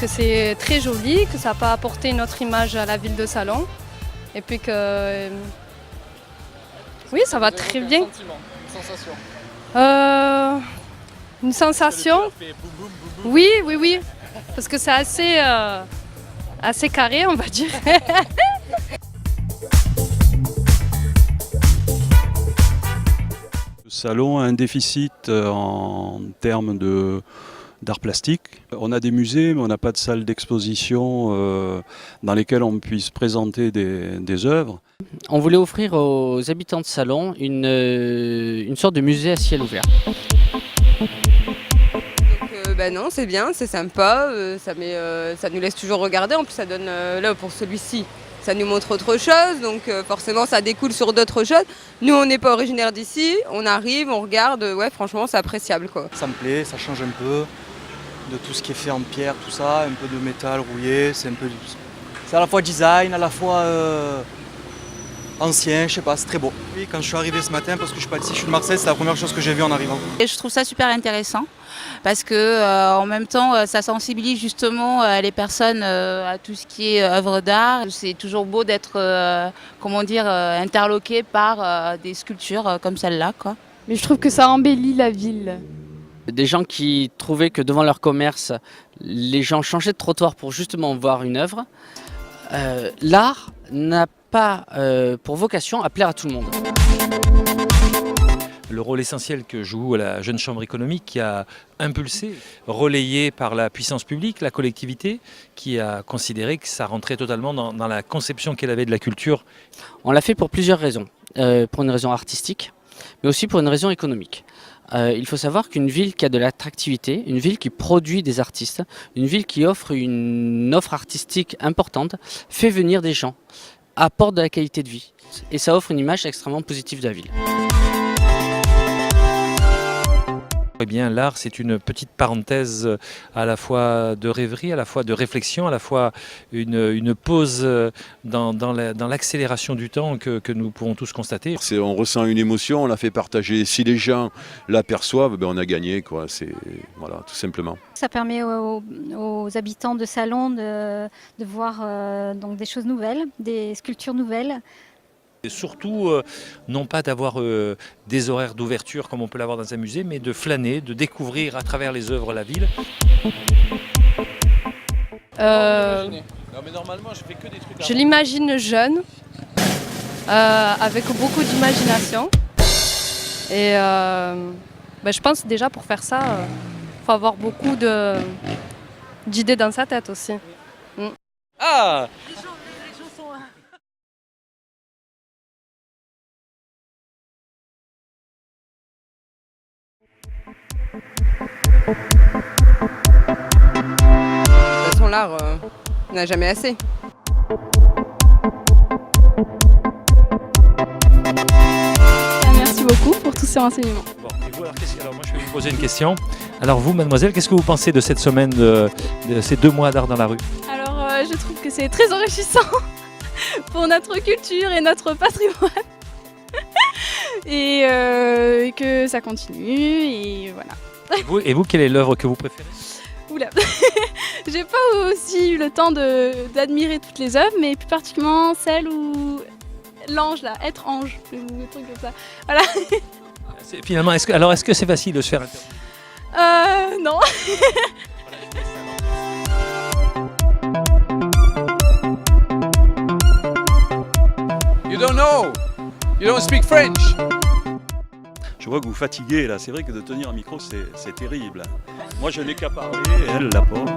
que c'est très joli, que ça peut apporter une autre image à la ville de Salon. Et puis que... oui, ça va très bien. Un sentiment, une sensation. Une sensation. Oui, oui, oui. Parce que c'est assez carré, on va dire. Le salon a un déficit en termes d'art plastique. On a des musées, mais on n'a pas de salle d'exposition dans lesquelles on puisse présenter des œuvres. On voulait offrir aux habitants de Salon une sorte de musée à ciel ouvert. Non, c'est bien, c'est sympa, ça nous laisse toujours regarder, en plus ça donne, là pour celui-ci, ça nous montre autre chose, donc forcément ça découle sur d'autres choses. Nous on n'est pas originaire d'ici, on arrive, on regarde, ouais franchement c'est appréciable quoi. Ça me plaît, ça change un peu de tout ce qui est fait en pierre, tout ça, un peu de métal rouillé, c'est à la fois design, à la fois ancien, je sais pas, c'est très beau. Oui, quand je suis arrivé ce matin, parce que je suis pas d'ici, je suis de Marseille, c'est la première chose que j'ai vue en arrivant. Et je trouve ça super intéressant parce que en même temps ça sensibilise justement les personnes à tout ce qui est œuvre d'art. C'est toujours beau d'être interloqué par des sculptures comme celle-là, quoi. Mais je trouve que ça embellit la ville. Des gens qui trouvaient que devant leur commerce, les gens changeaient de trottoir pour justement voir une œuvre. L'art n'a pas pour vocation à plaire à tout le monde. Le rôle essentiel que joue la Jeune Chambre économique qui a impulsé, relayé par la puissance publique, la collectivité, qui a considéré que ça rentrait totalement dans la conception qu'elle avait de la culture. On l'a fait pour plusieurs raisons. Pour une raison artistique, mais aussi pour une raison économique. Il faut savoir qu'une ville qui a de l'attractivité, une ville qui produit des artistes, une ville qui offre une offre artistique importante, fait venir des gens, apporte de la qualité de vie. Et ça offre une image extrêmement positive de la ville. Eh bien, l'art, c'est une petite parenthèse à la fois de rêverie, à la fois de réflexion, à la fois une pause dans l'accélération du temps que nous pouvons tous constater. On ressent une émotion, on la fait partager. Si les gens l'aperçoivent, on a gagné, quoi. Voilà, tout simplement. Ça permet aux habitants de Salon de voir donc des choses nouvelles, des sculptures nouvelles. Et surtout, non pas d'avoir des horaires d'ouverture comme on peut l'avoir dans un musée, mais de flâner, de découvrir à travers les œuvres la ville. Je l'imagine jeune, avec beaucoup d'imagination. Et je pense déjà pour faire ça, il faut avoir beaucoup d'idées dans sa tête aussi. Ah! De toute façon l'art, on n'a jamais assez. Merci beaucoup pour tous ces renseignements. Bon, et vous, alors moi je vais vous poser une question. Alors vous, mademoiselle, qu'est-ce que vous pensez de cette semaine, de ces 2 mois d'art dans la rue? Alors je trouve que c'est très enrichissant pour notre culture et notre patrimoine. Et que ça continue et voilà. Et vous, quelle est l'œuvre que vous préférez? Oula, j'ai pas aussi eu le temps d'admirer toutes les œuvres, mais plus particulièrement celle où l'ange là, être ange, ou des trucs comme ça. Voilà. Finalement, est-ce que c'est facile de se faire interdire? Non. You don't know. You don't speak French. Je vois que vous fatiguez là, c'est vrai que de tenir un micro c'est terrible. Moi je n'ai qu'à parler, elle la pauvre.